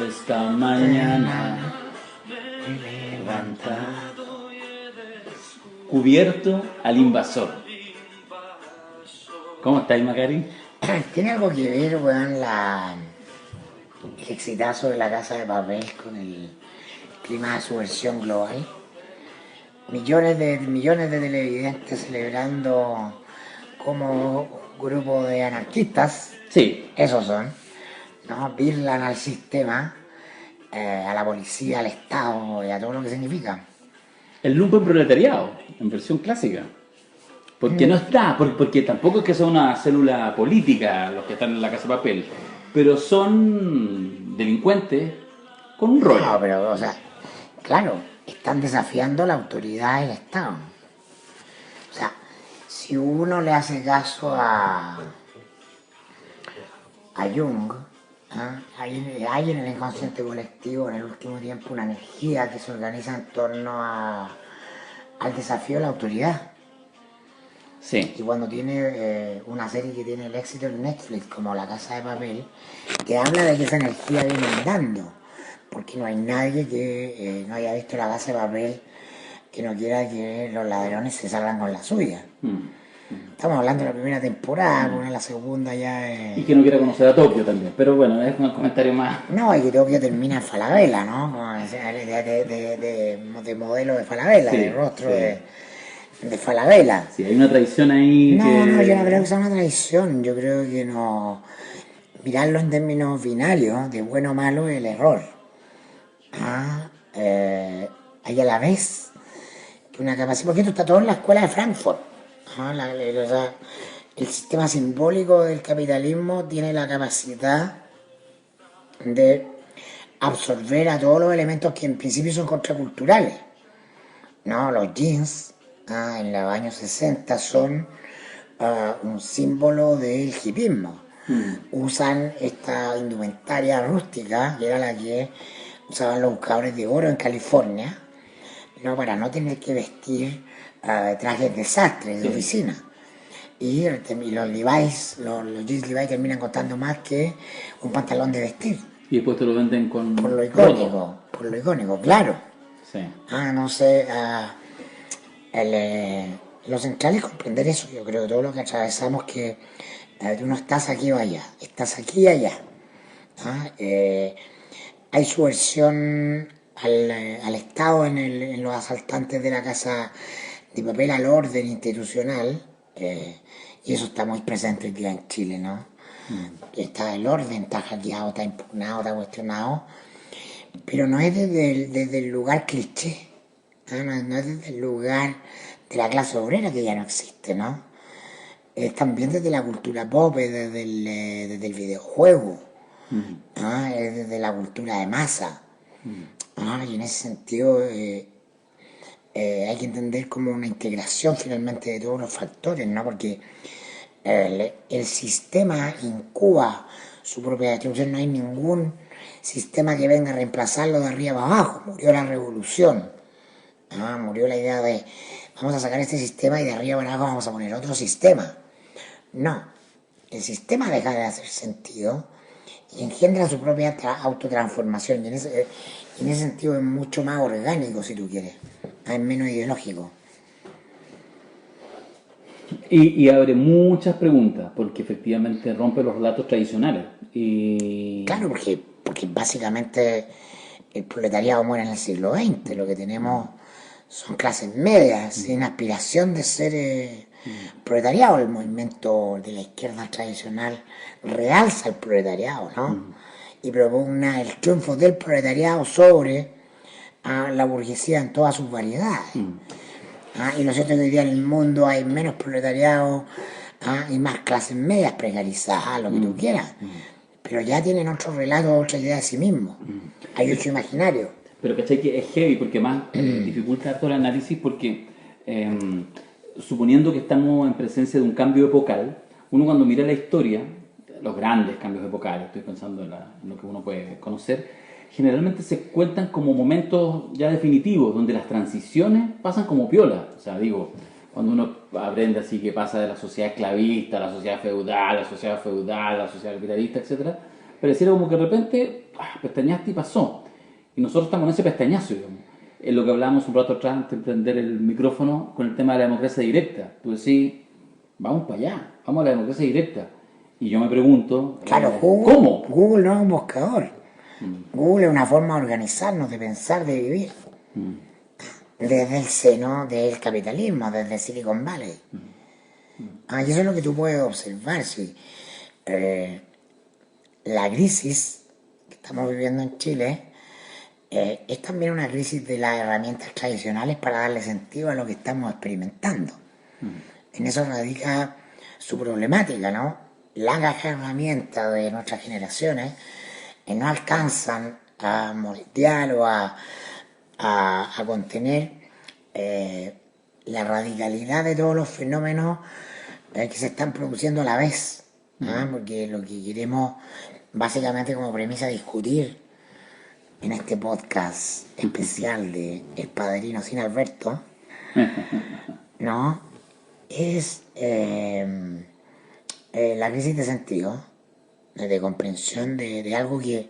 esta mañana me levanta cubierto al invasor. ¿Cómo estáis, Macari? ¿Tiene algo que ver, weón, el exitazo de La Casa de Papel con el clima de subversión global? Millones de televidentes celebrando como grupo de anarquistas, Sí, esos son, ¿no? Birlan al sistema, a la policía, al Estado y a todo lo que significa. el lumpenproletariado, en versión clásica. Porque no está, porque tampoco es que sea una célula política los que están en la Casa de Papel, pero son delincuentes con un rol. No, pero, o sea, claro, están desafiando la autoridad del Estado. O sea, si uno le hace caso a Jung, ¿ah? Hay en el inconsciente colectivo en el último tiempo una energía que se organiza en torno al desafío de la autoridad. Sí, Y cuando tiene una serie que tiene el éxito en Netflix, como La Casa de Papel, te habla de que esa energía viene andando. Porque no hay nadie que no haya visto La Casa de Papel que no quiera que los ladrones se salgan con la suya. Estamos hablando de la primera temporada, porque la segunda ya es... y que no quiera conocer a Tokio también, pero bueno, es un comentario más. No, y que Tokio termina en Falabella, ¿no? De modelo de Falabella, Sí, de rostro sí. de Falabella. Sí, hay una tradición ahí No, yo no que... creo que sea una traición, yo creo que no... Mirarlo en términos binarios, de bueno o malo, es el error. Ah, hay a la vez que una capacidad, porque esto está todo en la escuela de Frankfurt. Ah, o sea, el sistema simbólico del capitalismo tiene la capacidad de absorber a todos los elementos que en principio son contraculturales. No, los jeans en los años 60 son un símbolo del hipismo. Usan esta indumentaria rústica, que era la que usaban los buscadores de oro en California, no, para no tener que vestir trajes desastres de oficina. Y los Levi's, los jeans Levi's terminan costando más que un pantalón de vestir. Y después te lo venden con Por lo roto. icónico, claro. Sí. No sé, lo central es comprender eso. Yo creo que todo lo que atravesamos que tú no estás aquí o allá, estás aquí y allá. Hay subversión al Estado en los asaltantes de la Casa de Papel, al orden institucional, y eso está muy presente hoy día en Chile, ¿no? Está el orden, está hackeado, está impugnado, está cuestionado, pero no es desde el lugar cliché, no es desde el lugar de la clase obrera que ya no existe, ¿no? Es también desde la cultura pop, es desde el videojuego, es desde la cultura de masa. Y en ese sentido hay que entender como una integración finalmente de todos los factores, ¿no? Porque el sistema incuba su propia destrucción, no hay ningún sistema que venga a reemplazarlo de arriba para abajo. Murió la revolución, murió la idea de vamos a sacar este sistema y de arriba para abajo vamos a poner otro sistema. No, el sistema deja de hacer sentido y engendra su propia autotransformación, y en ese sentido es mucho más orgánico, si tú quieres, es menos ideológico. Y abre muchas preguntas, porque efectivamente rompe los relatos tradicionales. Y Claro, porque básicamente el proletariado muere en el siglo XX, lo que tenemos son clases medias, sin aspiración de ser proletariado. El movimiento de la izquierda tradicional realza el proletariado, ¿no? Y propugna el triunfo del proletariado sobre la burguesía en todas sus variedades. Y lo cierto es que hoy día en el mundo hay menos proletariado y más clases medias precarizadas, lo que tú quieras. Pero ya tienen otro relato, otra idea de sí mismos. Hay otro imaginario. pero ¿cachai? Que es heavy porque más dificulta todo el análisis porque suponiendo que estamos en presencia de un cambio epocal, uno cuando mira la historia, los grandes cambios epocales, estoy pensando en lo que uno puede conocer, generalmente se cuentan como momentos ya definitivos, donde las transiciones pasan como piola. O sea, digo, cuando uno aprende así que pasa de la sociedad esclavista a la sociedad feudal, la sociedad capitalista, etcétera, pareciera como que de repente pestañaste y pasó. Y nosotros estamos en ese pestañazo, digamos. Es lo que hablábamos un rato atrás antes de prender el micrófono con el tema de la democracia directa. Tú decís, vamos para allá, vamos a la democracia directa. Y yo me pregunto, Claro, ¿cómo? Google no es un buscador. Google es una forma de organizarnos, de pensar, de vivir. Desde el seno del capitalismo, desde Silicon Valley. Y eso es lo que tú puedes observar. Si, la crisis que estamos viviendo en Chile es también una crisis de las herramientas tradicionales para darle sentido a lo que estamos experimentando. En eso radica su problemática, ¿no? Las cajas de herramientas de nuestras generaciones no alcanzan a moldear o a contener la radicalidad de todos los fenómenos que se están produciendo a la vez, porque lo que queremos básicamente como premisa discutir en este podcast especial de El Padrino sin Alberto, ¿no? Es la crisis de sentido, de comprensión de algo que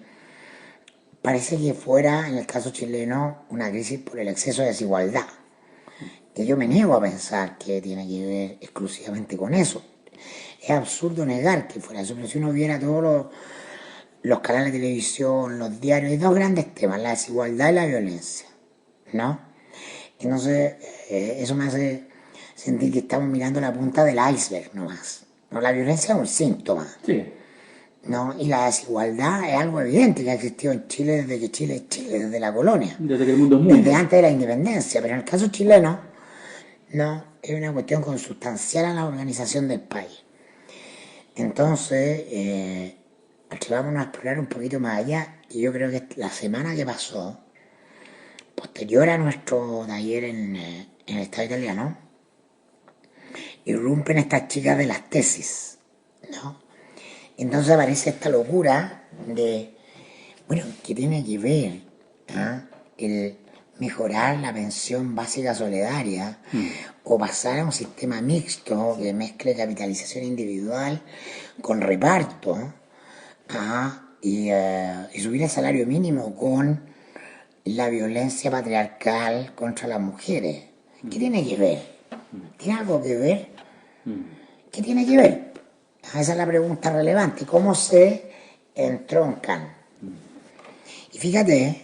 parece que fuera, en el caso chileno, una crisis por el exceso de desigualdad. Que yo me niego a pensar que tiene que ver exclusivamente con eso. Es absurdo negar que fuera eso, pero si uno viera todos los canales de televisión, los diarios, hay dos grandes temas, la desigualdad y la violencia, ¿no? Entonces, eso me hace sentir que estamos mirando la punta del iceberg nomás. ¿No? La violencia es un síntoma. Sí. ¿No? Y la desigualdad es algo evidente que ha existido en Chile desde que Chile es Chile, desde la colonia. Desde que el mundo es mundo. Desde antes de la independencia, pero en el caso chileno, no, es una cuestión consustancial a la organización del país. Entonces, atrevámonos a explorar un poquito más allá, y yo creo que la semana que pasó, posterior a nuestro taller en el Estado italiano, irrumpen estas chicas de las tesis, ¿no? Entonces aparece esta locura de, bueno, que tiene que ver el mejorar la pensión básica solidaria o pasar a un sistema mixto que mezcle capitalización individual con reparto y subir el salario mínimo con la violencia patriarcal contra las mujeres. ¿Qué tiene que ver? ¿Tiene algo que ver? ¿Qué tiene que ver? Esa es la pregunta relevante. ¿Cómo se entroncan? Y fíjate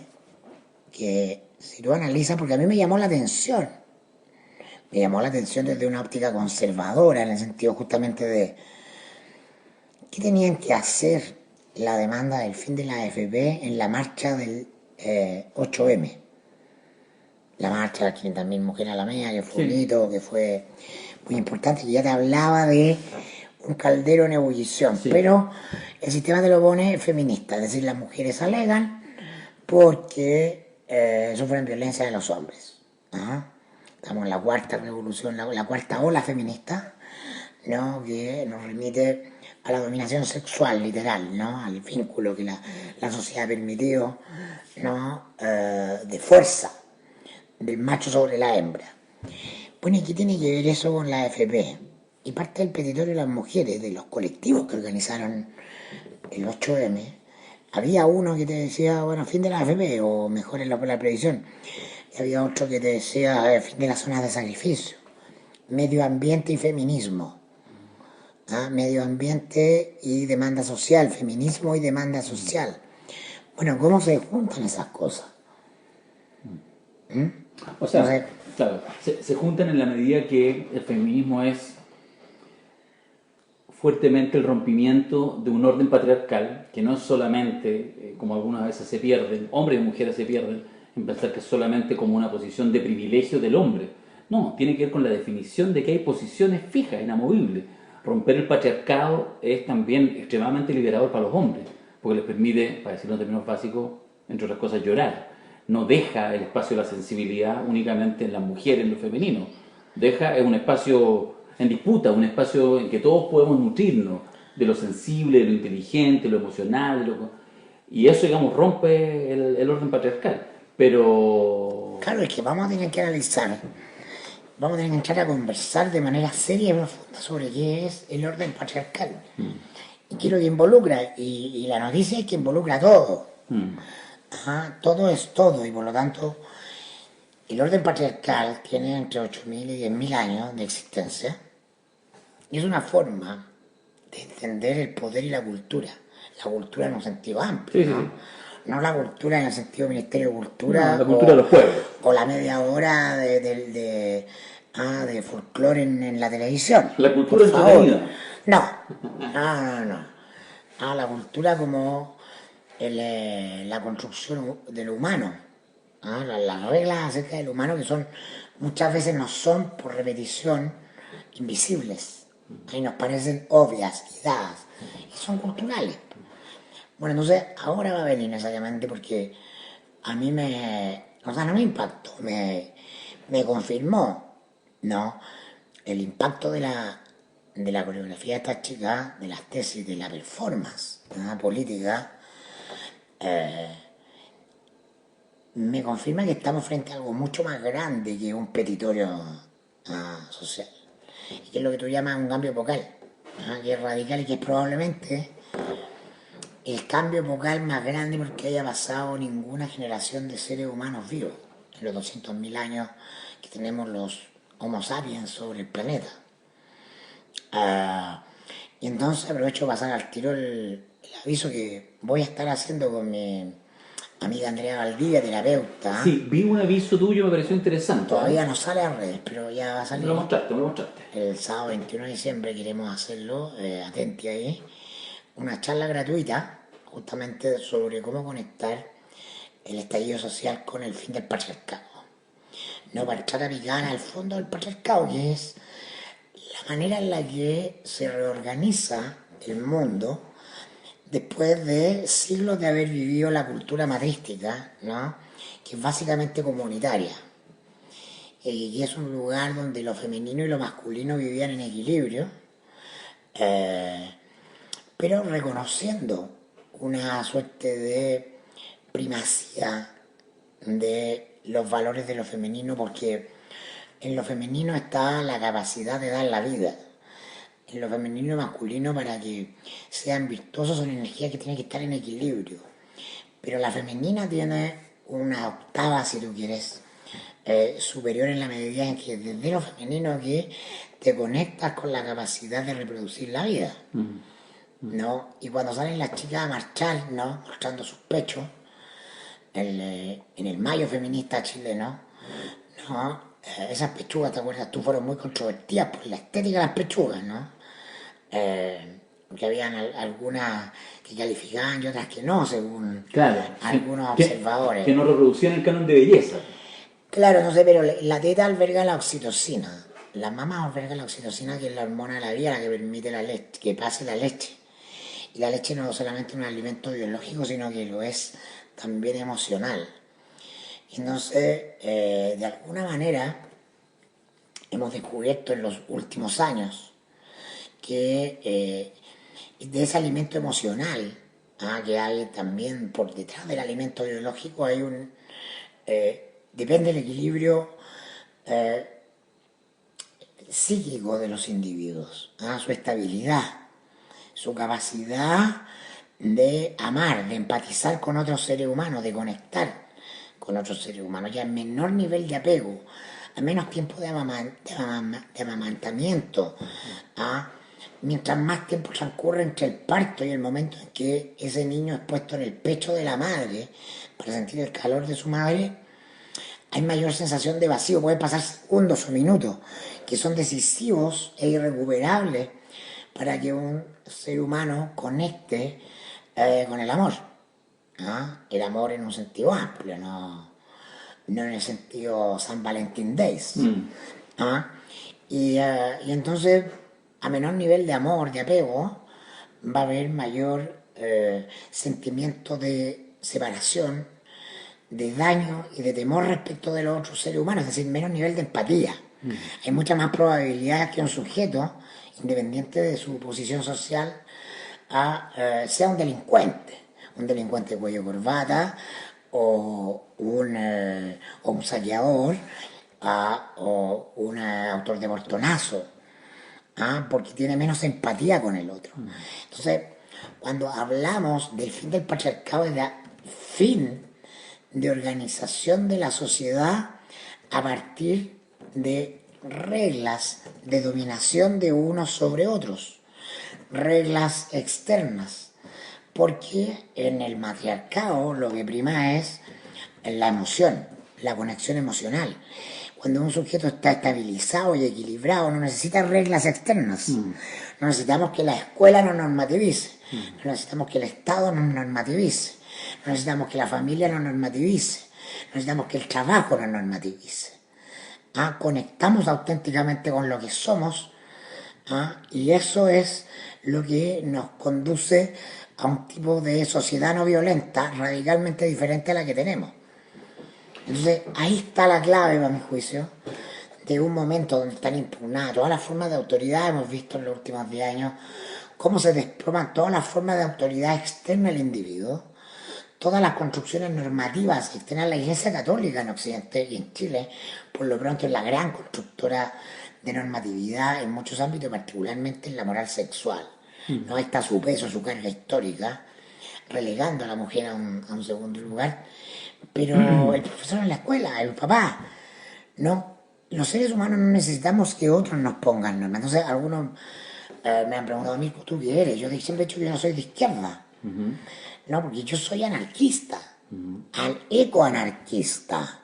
que si tú analizas, porque a mí me llamó la atención desde una óptica conservadora, en el sentido justamente de qué tenían que hacer la demanda del fin de la AFP en la marcha del 8M. La marcha de las 500.000 mujeres a la media, que fue un hito, que fue muy importante, que ya te hablaba de un caldero en ebullición, pero el sistema te lo pone feminista, es decir, las mujeres alegan porque sufren violencia de los hombres. Estamos en la cuarta revolución, la cuarta ola feminista, ¿no? Que nos remite a la dominación sexual literal, ¿no? Al vínculo que la sociedad ha permitido, ¿no? De fuerza del macho sobre la hembra. Bueno, ¿y qué tiene que ver eso con la AFP? Y parte del petitorio de las mujeres, de los colectivos que organizaron el 8M, había uno que te decía, bueno, fin de la AFP o mejor en la previsión. Y había otro que te decía, fin de las zonas de sacrificio, medio ambiente y feminismo. Medio ambiente y demanda social, feminismo y demanda social. Bueno, ¿cómo se juntan esas cosas? O sea, entonces, claro, se juntan en la medida que el feminismo es fuertemente el rompimiento de un orden patriarcal que no es solamente, como algunas veces se pierden, hombres y mujeres se pierden en pensar que es solamente como una posición de privilegio del hombre. No, tiene que ver con la definición de que hay posiciones fijas, inamovibles. Romper el patriarcado es también extremadamente liberador para los hombres, porque les permite, para decirlo en términos básicos, entre otras cosas, llorar. No deja el espacio de la sensibilidad únicamente en las mujeres, en lo femenino. Es un espacio en disputa, un espacio en que todos podemos nutrirnos de lo sensible, de lo inteligente, lo emocional, y eso, digamos, rompe el orden patriarcal. Pero... Claro, es que vamos a tener que analizar, vamos a tener que entrar a conversar de manera seria y profunda sobre qué es el orden patriarcal. Y qué es lo que involucra, y la noticia es que involucra a todo. Ajá, todo es todo y por lo tanto el orden patriarcal tiene entre 8.000 y 10.000 años de existencia y es una forma de entender el poder y la cultura en un sentido amplio, Sí, sí, ¿no? sí. No la cultura en el sentido Ministerio de No, Cultura la cultura de los pueblos. o la media hora de folclore en la televisión. La Por cultura favor. entretenida. No, no. La cultura como la construcción de lo humano. Las reglas acerca del humano que son muchas veces no son por repetición invisibles. Ahí nos parecen obvias y dadas. Y son culturales. Bueno, entonces ahora va a venir necesariamente porque a mí o sea, no me impactó, me confirmó, ¿no? El impacto de la coreografía de estas chicas, de las tesis, de la performance, ¿no? Política, me confirma que estamos frente a algo mucho más grande que un petitorio social. Y que es lo que tú llamas un cambio vocal, ¿no? Que es radical y que es probablemente el cambio vocal más grande porque haya pasado ninguna generación de seres humanos vivos en los 200.000 años que tenemos los Homo sapiens sobre el planeta. Ah, y entonces aprovecho para pasar al tiro el aviso que voy a estar haciendo con mi amiga Andrea Valdivia, terapeuta. Sí, vi un aviso tuyo, me pareció interesante. Todavía no sale a redes, pero ya va a Me salir. lo mostraste, me lo mostraste. El sábado 21 de diciembre queremos hacerlo, atenti ahí, una charla gratuita justamente sobre cómo conectar el estallido social con el fin del patriarcado. No para echar a picar al fondo del patriarcado, que es la manera en la que se reorganiza el mundo después de siglos de haber vivido la cultura matrística, ¿no? Que es básicamente comunitaria. Y es un lugar donde lo femenino y lo masculino vivían en equilibrio, eh, pero reconociendo una suerte de primacía de los valores de lo femenino, porque en lo femenino está la capacidad de dar la vida. En lo femenino y masculino, para que sean virtuosos, son energías que tienen que estar en equilibrio. Pero la femenina tiene una octava, si tú quieres, superior en la medida en que desde lo femenino que te conectas con la capacidad de reproducir la vida, ¿no? Y cuando salen las chicas a marchar, ¿no? Mostrando sus pechos, en el mayo feminista chileno, ¿no? Esas pechugas, ¿te acuerdas tú? Fueron muy controvertidas por la estética de las pechugas, ¿no? Porque habían algunas que calificaban y otras que no, según Claro. algunos Que, observadores. que no reproducían el canon de belleza. Claro, no sé, pero la teta alberga la oxitocina. La mamá alberga la oxitocina, que es la hormona de la vida, la que permite la leche, que pase la leche. Y la leche no es solamente un alimento biológico, sino que lo es también emocional. Entonces, de alguna manera, hemos descubierto en los últimos años que de ese alimento emocional, que hay también por detrás del alimento biológico, hay depende del equilibrio psíquico de los individuos, su estabilidad, su capacidad de amar, de empatizar con otros seres humanos, de conectar con otros seres humanos, y al menor nivel de apego, a menos tiempo de amamantamiento, mientras más tiempo transcurre entre el parto y el momento en que ese niño es puesto en el pecho de la madre para sentir el calor de su madre, hay mayor sensación de vacío. Pueden pasar segundos o minutos que son decisivos e irrecuperables para que un ser humano conecte con el amor. El amor en un sentido amplio, no en el sentido San Valentín Days. Y entonces, a menor nivel de amor, de apego, va a haber mayor sentimiento de separación, de daño y de temor respecto de los otros seres humanos, es decir, menos nivel de empatía. Hay mucha más probabilidad que un sujeto, independiente de su posición social, sea un delincuente de cuello corbata, o un saqueador, o un autor de portonazo, porque tiene menos empatía con el otro. Entonces, cuando hablamos del fin del patriarcado fin de organización de la sociedad a partir de reglas de dominación de unos sobre otros, reglas externas, porque en el matriarcado lo que prima es la emoción, la conexión emocional. Cuando un sujeto está estabilizado y equilibrado, no necesita reglas externas. No necesitamos que la escuela nos normativice. No necesitamos que el Estado nos normativice. No necesitamos que la familia nos normativice. No necesitamos que el trabajo nos normativice. Conectamos auténticamente con lo que somos, y eso es lo que nos conduce a un tipo de sociedad no violenta radicalmente diferente a la que tenemos. Entonces ahí está la clave, para mi juicio, de un momento donde están impugnadas todas las formas de autoridad. Hemos visto en los últimos 10 años cómo se desploman todas las formas de autoridad externa al individuo, todas las construcciones normativas que tiene la Iglesia Católica en Occidente y en Chile, por lo pronto es la gran constructora de normatividad en muchos ámbitos, particularmente en la moral sexual. ¿No? Ahí está su peso, su carga histórica, relegando a la mujer a un segundo lugar. Pero el profesor en la escuela, el papá, no, los seres humanos no necesitamos que otros nos pongan normas. Entonces algunos me han preguntado, Mirko, ¿tú qué eres? Yo siempre he dicho que yo no soy de izquierda. No, porque yo soy anarquista, al ecoanarquista,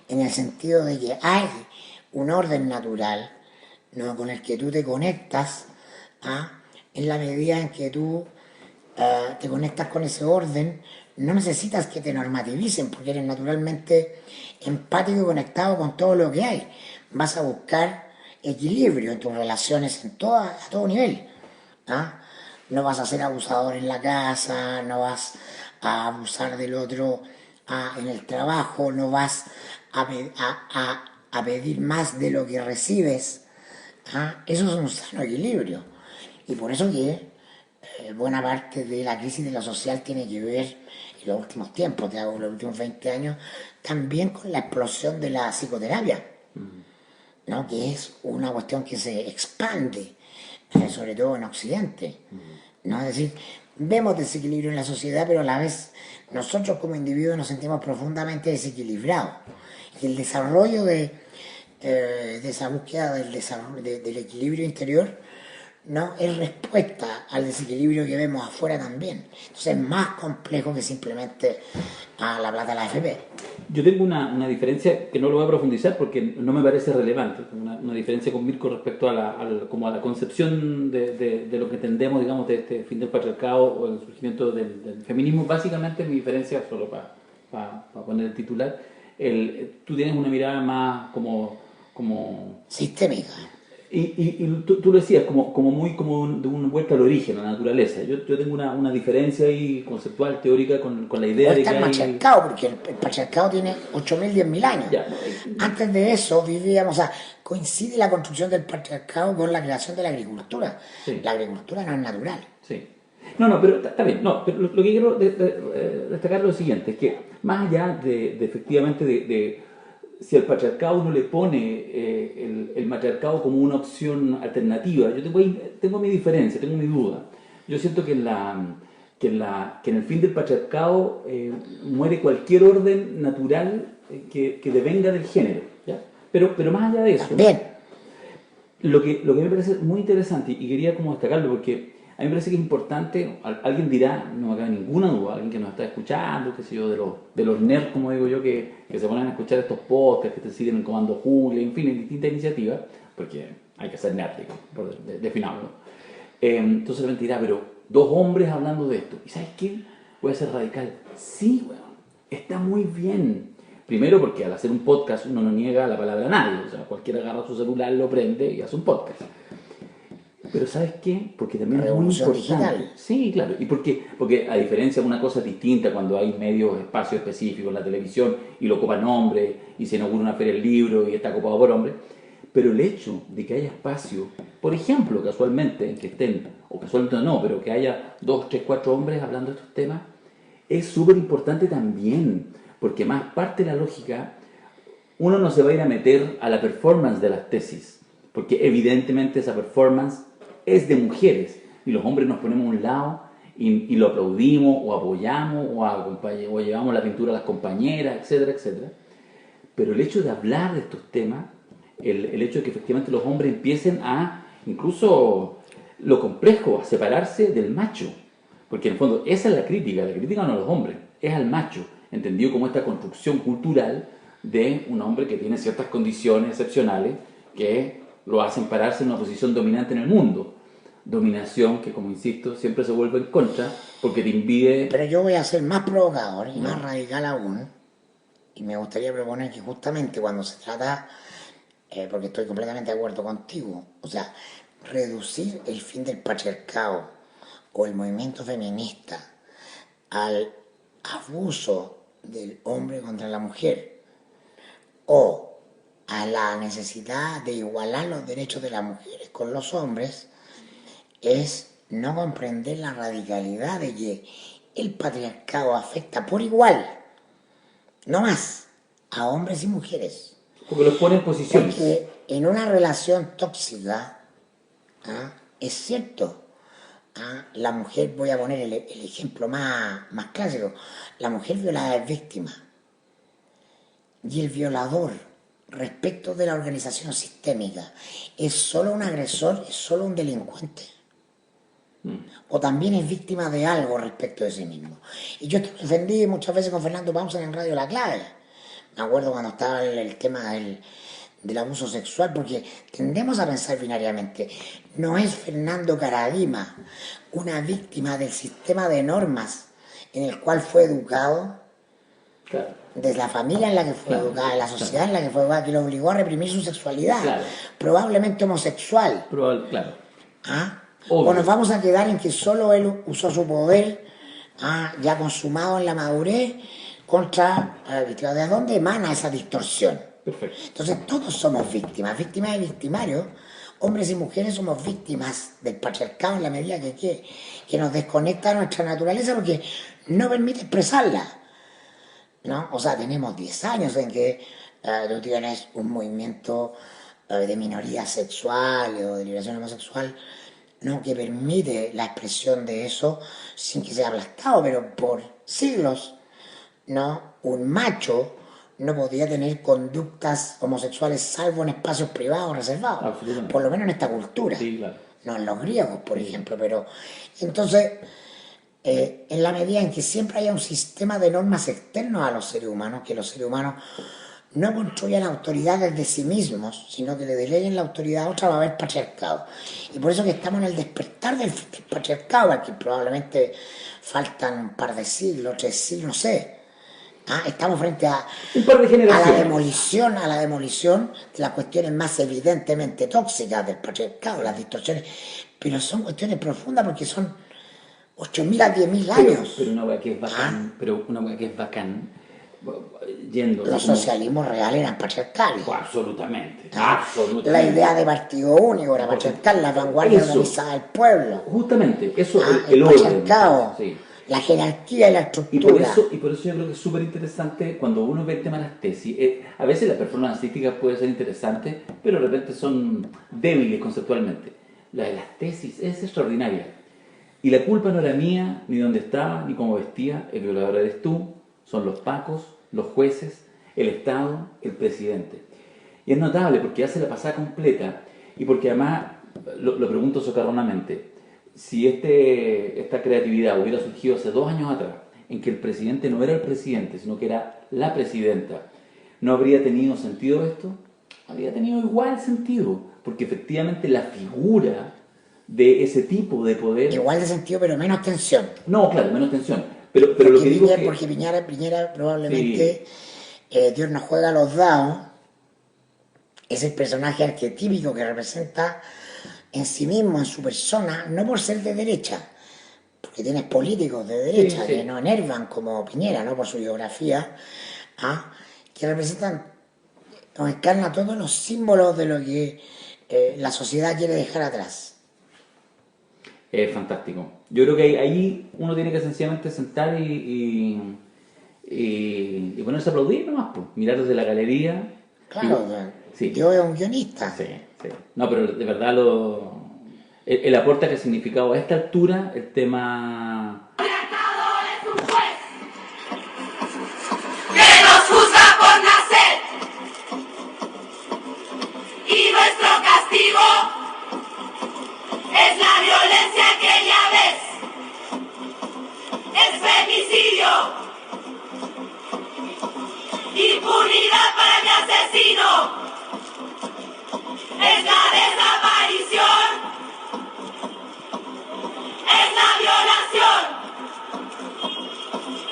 en el sentido de que hay un orden natural, ¿no?, con el que tú te conectas, en la medida en que tú te conectas con ese orden, no necesitas que te normativicen porque eres naturalmente empático y conectado con todo lo que hay. Vas a buscar equilibrio en tus relaciones a todo nivel. No vas a ser abusador en la casa, no vas a abusar del otro en el trabajo, no vas a pedir más de lo que recibes. Eso es un sano equilibrio. Y por eso que buena parte de la crisis de lo social tiene que ver, en los últimos tiempos, los últimos 20 años, también con la explosión de la psicoterapia, ¿no?, que es una cuestión que se expande, sobre todo en Occidente, ¿no? Es decir, vemos desequilibrio en la sociedad, pero a la vez nosotros como individuos nos sentimos profundamente desequilibrados. Y el desarrollo de esa búsqueda del equilibrio interior, ¿no?, es respuesta al desequilibrio que vemos afuera también. Entonces es más complejo que simplemente la plata de la AFP. Yo tengo una diferencia que no lo voy a profundizar porque no me parece relevante, una diferencia con Mirko respecto a la concepción de lo que entendemos, digamos, de este fin del patriarcado o el surgimiento del feminismo. Básicamente mi diferencia, solo para poner el titular, tú tienes una mirada más como sistémica. Y tú lo decías, como muy como de una vuelta al origen, a la naturaleza. Yo tengo una diferencia ahí conceptual, teórica, con la idea de que el patriarcado, porque el patriarcado tiene 8.000, 10.000 años. Ya. Antes de eso vivíamos, coincide la construcción del patriarcado con la creación de la agricultura. Sí. La agricultura no es natural. Sí. No, pero está bien. No, pero lo que quiero destacar es lo siguiente, es que más allá de efectivamente de si al patriarcado uno le pone el matriarcado como una opción alternativa, yo tengo mi diferencia, tengo mi duda. Yo siento que en el fin del patriarcado muere cualquier orden natural que devenga del género, ¿ya? Pero más allá de eso, bien. Lo que me parece muy interesante, y quería como destacarlo porque a mí me parece que es importante, alguien dirá, no me cabe ninguna duda, alguien que nos está escuchando, qué sé yo, de los nerds, como digo yo, que se ponen a escuchar estos podcasts, que te siguen en Comando Jungla, en fin, en distintas iniciativas, porque hay que ser nerd, por definirlo. Entonces la gente dirá, pero 2 hombres hablando de esto, ¿y sabes qué? Voy a ser radical. Sí, bueno, está muy bien. Primero porque al hacer un podcast uno no niega la palabra a nadie, o sea, cualquiera agarra su celular, lo prende y hace un podcast. Pero ¿sabes qué? Porque también es muy importante. Digital. Sí, claro. Y porque a diferencia de una cosa distinta cuando hay medios, espacios específicos en la televisión y lo ocupan hombres y se inaugura una feria del libro y está ocupado por hombres, pero el hecho de que haya espacio, por ejemplo, casualmente, en que estén, o casualmente no, pero que haya 2, 3, 4 hombres hablando de estos temas, es súper importante también, porque más parte de la lógica, uno no se va a ir a meter a la performance de las tesis, porque evidentemente esa performance es de mujeres y los hombres nos ponemos a un lado y lo aplaudimos o apoyamos o llevamos la pintura a las compañeras, etcétera, etcétera. Pero el hecho de hablar de estos temas, el hecho de que efectivamente los hombres empiecen a, incluso lo complejo, a separarse del macho, porque en el fondo esa es la crítica no a los hombres, es al macho, entendido como esta construcción cultural de un hombre que tiene ciertas condiciones excepcionales que lo hacen pararse en una posición dominante en el mundo. Dominación que, como insisto, siempre se vuelve en contra porque te impide... Pero yo voy a ser más provocador y más radical aún, y me gustaría proponer que justamente cuando se trata, porque estoy completamente de acuerdo contigo, o sea, reducir el fin del patriarcado o el movimiento feminista al abuso del hombre contra la mujer o a la necesidad de igualar los derechos de las mujeres con los hombres, es no comprender la radicalidad de que el patriarcado afecta por igual, no más, a hombres y mujeres. Porque los pone en posiciones. Porque en una relación tóxica, es cierto, la mujer, voy a poner el ejemplo más clásico, la mujer violada es víctima y el violador respecto de la organización sistémica es solo un agresor, es solo un delincuente. O también es víctima de algo respecto de sí mismo. Y yo defendí muchas veces con Fernando Pausa en Radio La Clave. Me acuerdo cuando estaba el tema del abuso sexual, porque tendemos a pensar binariamente. No es Fernando Karadima una víctima del sistema de normas en el cual fue educado, claro, desde la familia en la que fue educada, en la sociedad en la que fue educada, que lo obligó a reprimir su sexualidad, claro, probablemente homosexual. claro. O nos vamos a quedar en que solo él usó su poder, ya consumado en la madurez, contra ¿de dónde emana esa distorsión? Perfecto. Entonces todos somos víctimas y victimarios, hombres y mujeres somos víctimas del patriarcado en la medida que nos desconecta de nuestra naturaleza porque no permite expresarla, ¿no? O sea, tenemos 10 años en que tú tienes un movimiento de minoría sexual o de liberación homosexual, ¿no?, que permite la expresión de eso sin que sea aplastado, pero por siglos, ¿no?, un macho no podía tener conductas homosexuales salvo en espacios privados reservados, por lo menos en esta cultura, sí, claro, no en los griegos, por ejemplo. Pero entonces, en la medida en que siempre haya un sistema de normas externos a los seres humanos, que los seres humanos no construyan autoridades de sí mismos, sino que le deleguen la autoridad a otra, va a haber patriarcado. Y por eso que estamos en el despertar del patriarcado, aquí probablemente faltan un par de siglos, 3 siglos, no sé. Estamos frente a la demolición de las cuestiones más evidentemente tóxicas del patriarcado, las distorsiones, pero son cuestiones profundas porque son 8.000 a 10.000 años. Pero una hueá que es bacán, yendo. Los socialismos reales eran patriarcales. Absolutamente. La idea de partido único era patriarcal, la vanguardia organizada del pueblo. Justamente, eso el orden. Patriarcado, sí. La jerarquía y la estructura. Y por eso yo creo que es súper interesante cuando uno ve el tema de las tesis. A veces la performance artística puede ser interesante, pero de repente son débiles conceptualmente. La de las tesis es extraordinaria. Y la culpa no era mía, ni dónde estaba, ni cómo vestía. El violador eres tú, son los pacos, los jueces, el Estado, el presidente. Y es notable porque hace la pasada completa y porque además, lo pregunto socarronamente, si esta creatividad hubiera surgido hace 2 años atrás, en que el presidente no era el presidente, sino que era la presidenta, ¿no habría tenido sentido esto? Habría tenido igual sentido, porque efectivamente la figura de ese tipo de poder... Igual de sentido, pero menos tensión. No, claro, menos tensión. Pero lo que digo es que... Porque Piñera probablemente, sí, Dios nos juega los dados, es el personaje arquetípico que representa en sí mismo, en su persona, no por ser de derecha, porque tienes políticos de derecha, sí, que no enervan como Piñera, no por su biografía, que representan, nos encarna todos los símbolos de lo que la sociedad quiere dejar atrás. Es fantástico. Yo creo que ahí uno tiene que sencillamente sentar y ponerse a aplaudir nomás, pues, mirar desde la galería. Claro, sí. Yo era un guionista. Sí, sí. No, pero de verdad el aporte que ha significado a esta altura el tema... Es un juez que nos juzga por nacer y nuestro castigo es la violencia que ya ves, es femicidio, impunidad para mi asesino, es la desaparición, es la violación.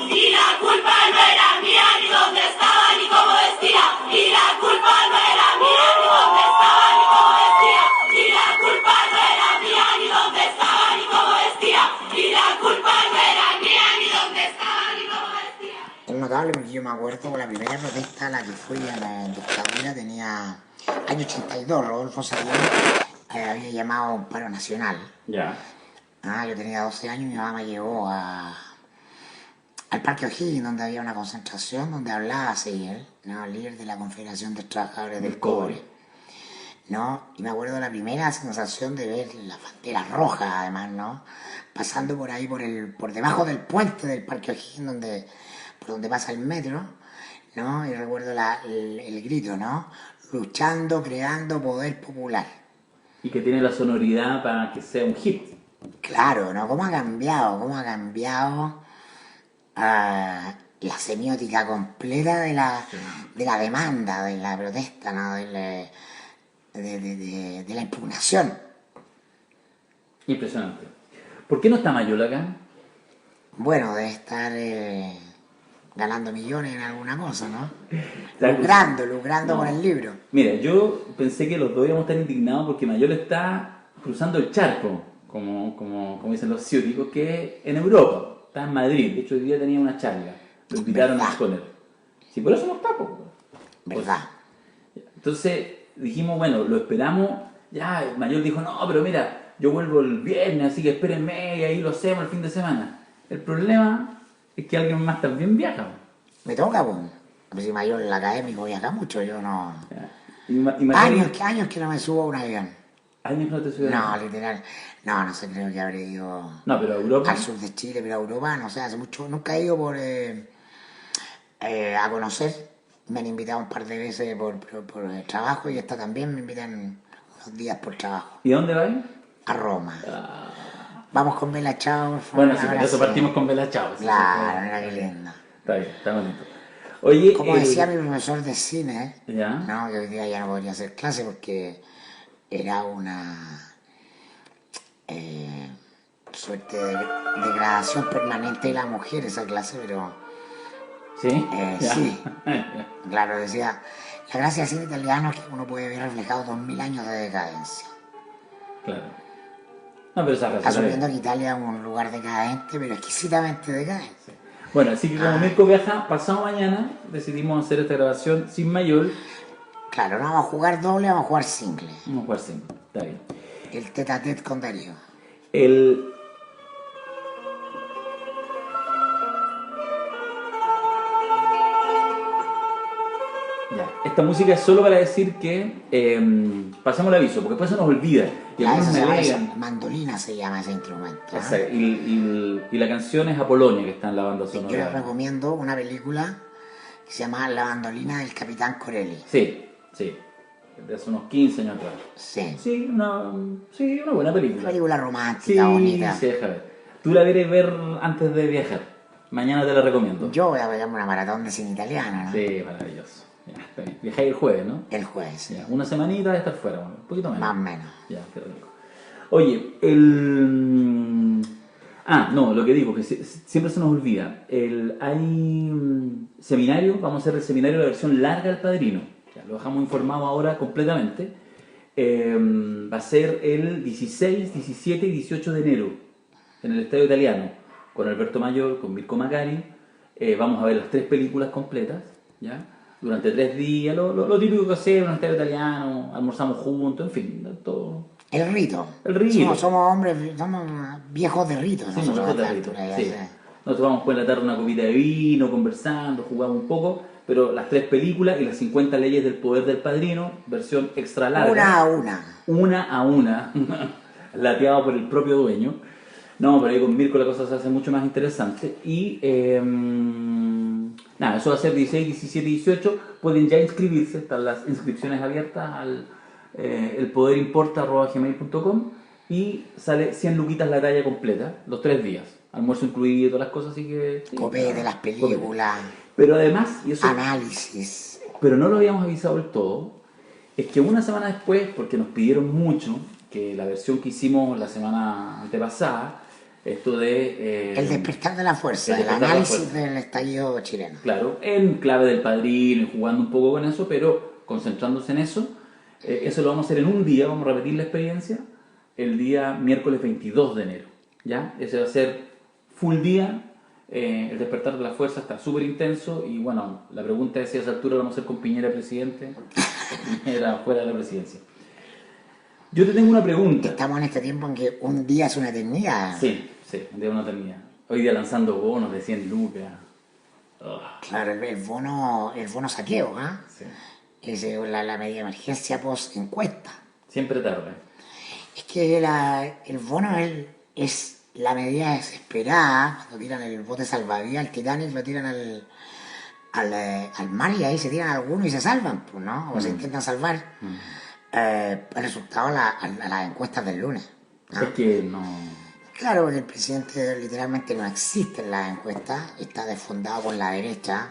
Y la culpa no era mía, ni dónde estaba, ni cómo vestía. Y la culpa no era mía, ni dónde estaba, ni cómo vestía. Y la culpa no era mía, ni dónde estaba, ni cómo vestía. Y la culpa no era mía, ni dónde estaba, ni cómo vestía. Es notable porque yo me acuerdo que la primera protesta a la que fui a la dictadura tenía año 82, Rodolfo Salieri había llamado a un paro nacional. Ya. Yo tenía 12 años y mi mamá me llevó al Parque O'Higgins, donde había una concentración, donde hablaba Seyer, ¿no? El líder de la Confederación de Trabajadores del Cobre. ¿No? Y me acuerdo de la primera sensación de ver las banderas rojas, además, ¿no? Pasando por ahí, por debajo del puente del Parque O'Higgins, por donde pasa el metro, ¿no? Y recuerdo el grito, ¿no? Luchando, creando poder popular. Y que tiene la sonoridad para que sea un hit. Claro, ¿no? ¿Cómo ha cambiado la semiótica completa de la demanda, de la protesta, ¿no? De la impugnación? Impresionante. ¿Por qué no está Mayol acá? Bueno, debe estar ganando millones en alguna cosa, ¿no? Está Lucrando con el libro. Mira, yo pensé que los dos íbamos a estar indignados porque Mayol está cruzando el charco, como dicen los ciúticos, que es en Europa. Está en Madrid. De hecho, hoy día tenía una charla. Lo invitaron a exponer. Sí, por eso no está, pues. ¿Verdad? Entonces dijimos, bueno, lo esperamos. Ya, Mayol dijo, no, pero mira, yo vuelvo el viernes, así que espérenme y ahí lo hacemos el fin de semana. El problema es que alguien más también viaja. Me toca, pues. Si mayor el académico viaja mucho, yo no... Y Mayol, Años que no me subo a un avión. ¿años que no te subes? No, literal. No sé, creo que habré ido No, pero a Europa. al sur de Chile, pero a Europa, no sé, hace mucho. Nunca he ido a conocer. Me han invitado un par de veces por trabajo y esta también me invitan unos días por trabajo. ¿Y a dónde vais? A Roma. Vamos con Bella Ciao, por favor. Bueno, sí, por eso partimos con Bella Ciao. Claro, mira qué lindo. Está bien, está bonito. Oye, Como decía mi profesor de cine, ¿ya? ¿no? Que hoy día ya no podría hacer clase porque era una suerte de degradación permanente de la mujer esa clase, pero ¿Sí? sí, claro, decía, la gracia del cine italiano es que uno puede ver reflejados 2000 años de decadencia. Claro. No, pero esa razón. Asumiendo que Italia es un lugar decadente, pero exquisitamente decadente. Bueno, así que como Mirko viaja pasado mañana, decidimos hacer esta grabación sin Mayol. Claro, no vamos a jugar doble, vamos a jugar single. Vamos a jugar simple, está bien. El tete a tete con Darío. Ya, esta música es solo para decir que pasemos el aviso, porque después se nos olvida. Y algunos me alegan. Mandolina se llama ese instrumento. Exacto, y la canción es Apolonia, que está en la banda Yo les sonora. recomiendo una película que se llama La bandolina del Capitán Corelli. Sí, de hace unos 15 años atrás. Sí. Sí, una buena Una película. película romántica, bonita. Sí, deja ver. Tú la quieres ver antes de viajar. Mañana te la recomiendo. Yo voy a pegarme una maratón de cine italiano, ¿no? Sí, maravilloso. Ya, está bien. Viajáis el jueves, ¿no? El jueves, Ya, una semanita de estar fuera, bueno, un poquito menos. más o menos. Ya, qué rico. Oye, no, lo que digo, que siempre se nos olvida. Hay seminario, vamos a hacer el seminario de la versión larga del Padrino. Ya, lo dejamos informado ahora completamente. Va a ser el 16, 17 y 18 de enero en el Estadio Italiano, con Alberto Mayol, con Mirko Macari. Vamos a ver las 3 películas completas, ¿ya? Durante 3 días, lo típico que hacemos en el Estadio Italiano, almorzamos juntos, en fin, todo. El rito. El rito. Somos hombres, somos viejos de rito. Sí, nosotros nosotros a esta de rito, altura, ya sí. sé. Nos tomamos por la tarde una copita de vino, conversando, jugamos un poco, pero las 3 películas y las 50 leyes del poder del Padrino, versión extra larga. Una a una. Una a una. lateado por el propio dueño. No, pero ahí con Mirko la cosa se hace mucho más interesante. Y nada, eso va a ser 16, 17 y 18. Pueden ya inscribirse, están las inscripciones abiertas al elpoderimporta@gmail.com y sale 100 luquitas la talla completa, los 3 días. Almuerzo incluido y todas las cosas, así que... Sí, Copé de las películas, pero además, y eso, análisis. pero no lo habíamos avisado del todo, es que una semana después, porque nos pidieron mucho, que la versión que hicimos la semana antepasada, esto de... El despertar de la fuerza, el el despertar de la análisis fuerza. del estallido chileno. Claro, en clave del Padrino y jugando un poco con eso, pero concentrándose en eso. Eso lo vamos a hacer en un día, vamos a repetir la experiencia, el día miércoles 22 de enero. ¿Ya? Ese va a ser full día, el despertar de la fuerza está súper intenso y bueno, la pregunta es si a esa altura lo vamos a hacer con Piñera presidente, Piñera fuera de la presidencia. Yo te tengo una pregunta. Estamos en este tiempo en que un día es una eternidad. Sí, de una eternidad. Hoy día lanzando bonos de 100 lucas. Oh, Claro, el bono saqueo, ¿ah? sí. Es la medida de emergencia post encuesta. Siempre tarde. Es que el bono es la medida desesperada, cuando tiran el bote salvavidas, el Titanic, lo tiran al mar y ahí se tiran algunos y se salvan, pues, ¿no? O se intentan salvar. El resultado a las encuestas del lunes. ¿No? Es que no... Claro, porque el presidente literalmente no existe en las encuestas, está desfondado por la derecha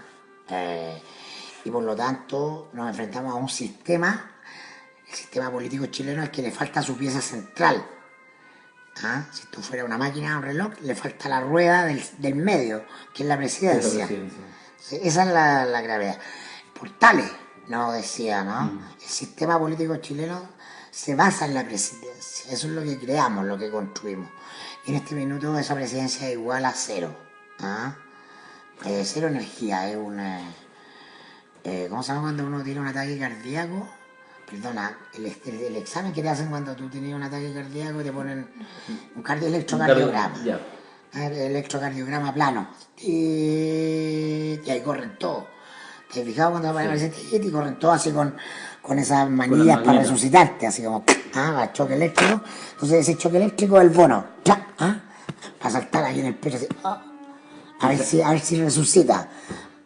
y por lo tanto nos enfrentamos a un sistema, el sistema político chileno, al que le falta su pieza central. ¿Ah? Si esto fuera una máquina o un reloj, le falta la rueda del medio, que es la presidencia. Sí, esa es la gravedad. Portales nos decía, ¿no? El sistema político chileno se basa en la presidencia. Eso es lo que creamos, lo que construimos. Y en este minuto esa presidencia es igual a cero. ¿Ah? Cero energía, es ¿cómo se llama cuando uno tiene un ataque cardíaco? Perdona, el examen que te hacen cuando tú tienes un ataque cardíaco y te ponen un electrocardiograma. Ya. El electrocardiograma plano. Y ahí corren todo. ¿Te has fijado cuando aparece el presidente? Y corren todo así con esas manillas para resucitarte, así como choque eléctrico. Entonces ese choque eléctrico es el bono. Para saltar ahí en el pecho así. A ver si resucita.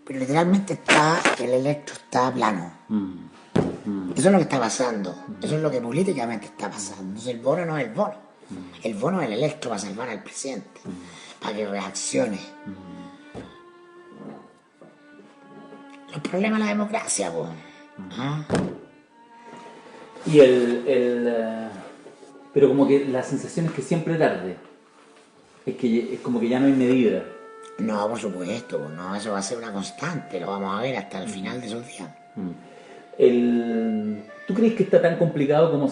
Pero literalmente el electro está plano. Eso es lo que está pasando. Eso es lo que políticamente está pasando. Entonces el bono no es el bono. El bono es el electro para salvar al presidente. Para que reaccione. Los problemas de la democracia, pues. Y pero como que la sensación es que siempre tarde. Es como que ya no hay medida. No, por supuesto, pues no, eso va a ser una constante, lo vamos a ver hasta el final de esos días. ¿Tú crees que está tan complicado como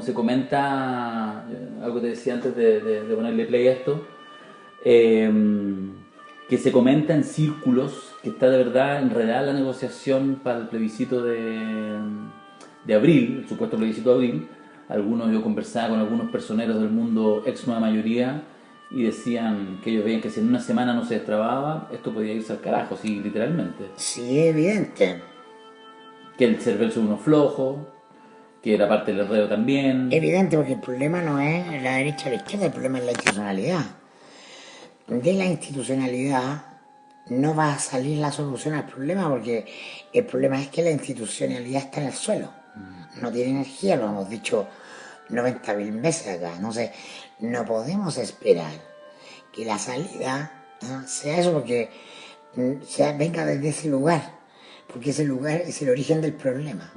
se comenta, algo que te decía antes de ponerle play a esto, que se comenta en círculos que está de verdad enredada la negociación para el plebiscito de abril, el supuesto plebiscito de abril? Yo conversaba con algunos personeros del mundo ex nueva mayoría y decían que ellos veían que si en una semana no se destrababa, esto podía irse al carajo, sí, literalmente. Sí, evidente. Que el cervel son unos flojos, que era parte del enredo también. Evidente, porque el problema no es la derecha o la izquierda, el problema es la institucionalidad. De la institucionalidad no va a salir la solución al problema, porque el problema es que la institucionalidad está en el suelo. No tiene energía, lo hemos dicho 90.000 veces acá. Entonces, no podemos esperar que la salida sea eso, porque venga desde ese lugar, porque ese lugar es el origen del problema.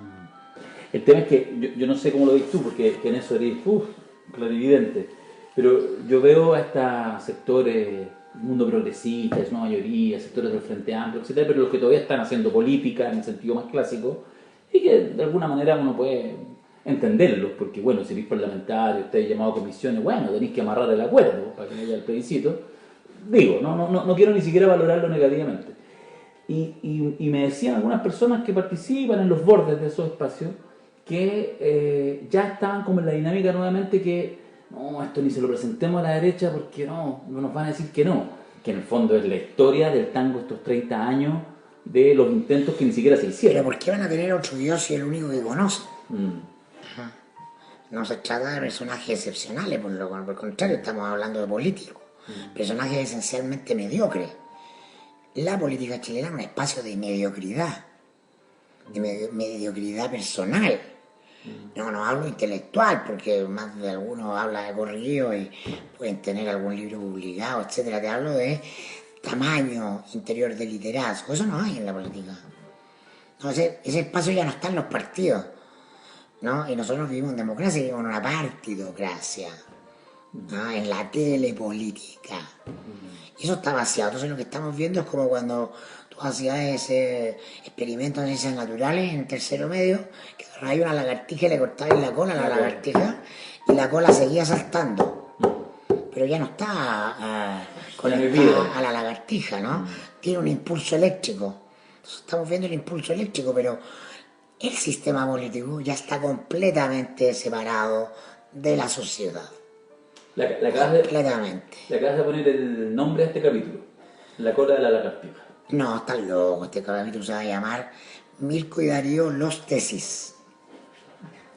El tema es que yo no sé cómo lo ves tú, porque en eso eres clarividente, pero yo veo a estos sectores, mundo progresista, es una mayoría, sectores del Frente Amplio, etcétera, pero los que todavía están haciendo política en el sentido más clásico, y que de alguna manera uno puede entenderlos, porque bueno, si eres parlamentario, estáis llamado a comisiones, bueno, tenéis que amarrar el acuerdo para que haya el plebiscito. Digo, no quiero ni siquiera valorarlo negativamente. Y me decían algunas personas que participan en los bordes de esos espacios que ya estaban como en la dinámica nuevamente que no, esto ni se lo presentemos a la derecha porque no nos van a decir que no, que en el fondo es la historia del tango estos 30 años de los intentos que ni siquiera se hicieron. Pero ¿por qué van a tener otro Dios si es el único que conocen? No se trata de personajes excepcionales, por el contrario, estamos hablando de políticos, personajes esencialmente mediocres. La política chilena es un espacio de mediocridad personal. No hablo intelectual, porque más de algunos habla de corrido y pueden tener algún libro publicado, etcétera. Te hablo de tamaño interior de liderazgo. Eso no hay en la política. No, ese espacio ya no está en los partidos, ¿no? Y nosotros vivimos en democracia, vivimos en una partidocracia, ¿no? En la telepolítica. Y eso está vaciado. Entonces lo que estamos viendo es como cuando tú hacías ese experimento en ciencias naturales en tercero medio, que agarrabas una lagartija y le cortabas la cola a la lagartija y la cola seguía saltando. Pero ya no está conectada a la lagartija, ¿no? Tiene un impulso eléctrico. Entonces estamos viendo el impulso eléctrico, pero el sistema político ya está completamente separado de la sociedad. Completamente. Le acabas de poner el nombre a este capítulo. La cola de la lagartija. No, estás loco. Este capítulo se va a llamar Mirko y Darío los tesis.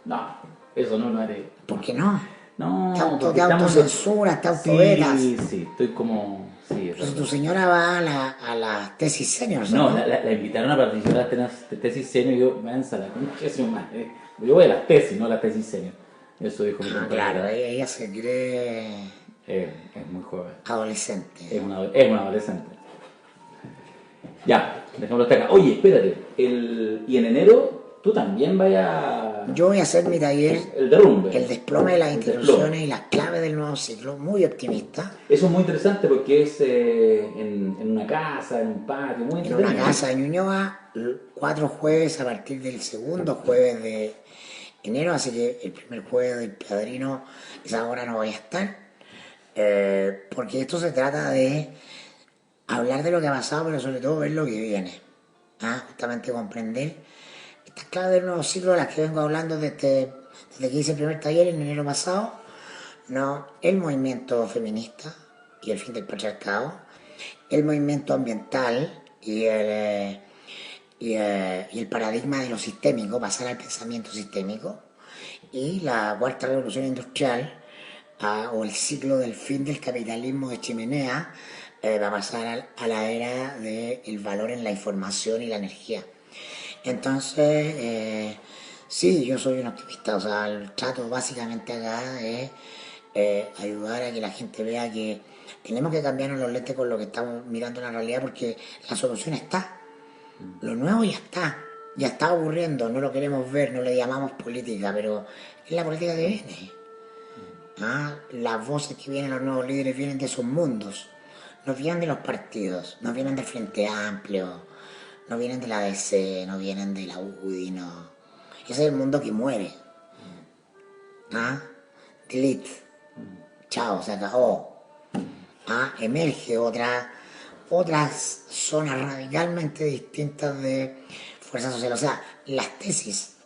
No, eso no haré. ¿Por qué no? No, te autocensura, te autovetas. Sí, estoy como... Sí, Pero tu señora va a la tesis senior, No, la invitaron a participar a las tesis senior y yo, mensa, la concha su madre. Yo voy a las tesis, no a las tesis senior. Eso dijo mi compañera. Claro, ella se cree... es muy joven. Adolescente. Es una adolescente. Ya, dejémoslo hasta acá. Oye, espérate. Y en enero tú también vayas... Yo voy a hacer mi taller, el derrumbe. El desplome de las instituciones y las claves del nuevo ciclo, muy optimista. Eso es muy interesante porque es en una casa, en un patio, muy interesante. En una casa de Ñuñoa, 4 jueves a partir del segundo jueves de enero, así que el primer jueves del padrino, esa hora no voy a estar, porque esto se trata de hablar de lo que ha pasado, pero sobre todo ver lo que viene. Justamente comprender estas claves del nuevo ciclo de las que vengo hablando desde que hice el primer taller en enero pasado, ¿no? El movimiento feminista y el fin del patriarcado, el movimiento ambiental y el paradigma de lo sistémico, pasar al pensamiento sistémico, y la cuarta revolución industrial, o el ciclo del fin del capitalismo de chimenea, va a pasar a la era del valor en la información y la energía. Entonces, sí, yo soy un optimista, o sea, el trato básicamente acá es ayudar a que la gente vea que tenemos que cambiarnos los lentes con lo que estamos mirando en la realidad, porque la solución está. Lo nuevo ya está ocurriendo, no lo queremos ver, no le llamamos política, pero es la política que viene. Las voces que vienen, los nuevos líderes vienen de esos mundos, no vienen de los partidos, no vienen del Frente Amplio, no vienen de la DC, no vienen de la UDI, no. Ese es el mundo que muere. Delete. Chao, se acabó. Emerge otras zonas radicalmente distintas de fuerza social. O sea, las tesis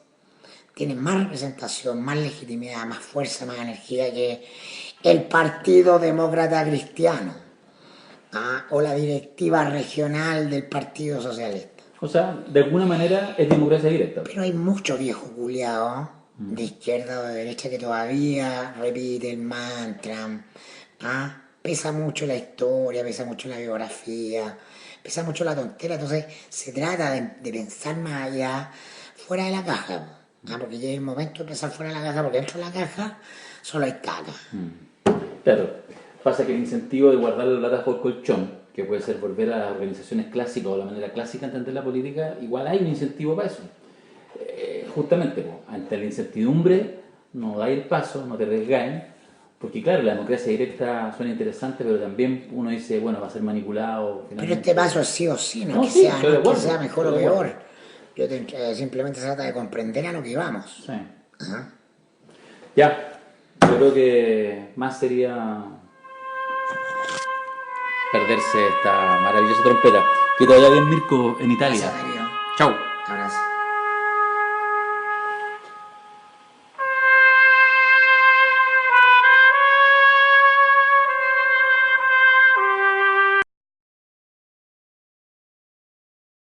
tienen más representación, más legitimidad, más fuerza, más energía que el Partido Demócrata Cristiano. O la directiva regional del Partido Socialista. O sea, de alguna manera es democracia directa. Pero hay muchos viejos culiados de izquierda o de derecha que todavía repiten el mantra. Pesa mucho la historia, pesa mucho la biografía, pesa mucho la tontera. Entonces se trata de pensar más allá, fuera de la caja. Porque llega el momento de pensar fuera de la caja, porque dentro de la caja solo hay caca. Claro. Pasa que el incentivo de guardar la plata por colchón, que puede ser volver a las organizaciones clásicas o la manera clásica de entender la política, igual hay un incentivo para eso. Justamente, ante la incertidumbre, no dais el paso, no te arriesgáis, porque claro, la democracia directa suena interesante, pero también uno dice, bueno, va a ser manipulado. Pero este paso es sí o sí, no, que sea mejor o peor. Simplemente se trata de comprender a lo que vamos. Sí. Ya, yo creo que más sería perderse esta maravillosa trompeta. Que te vaya bien, Mirko, en Italia. Gracias, Darío. Chau. Abrazo.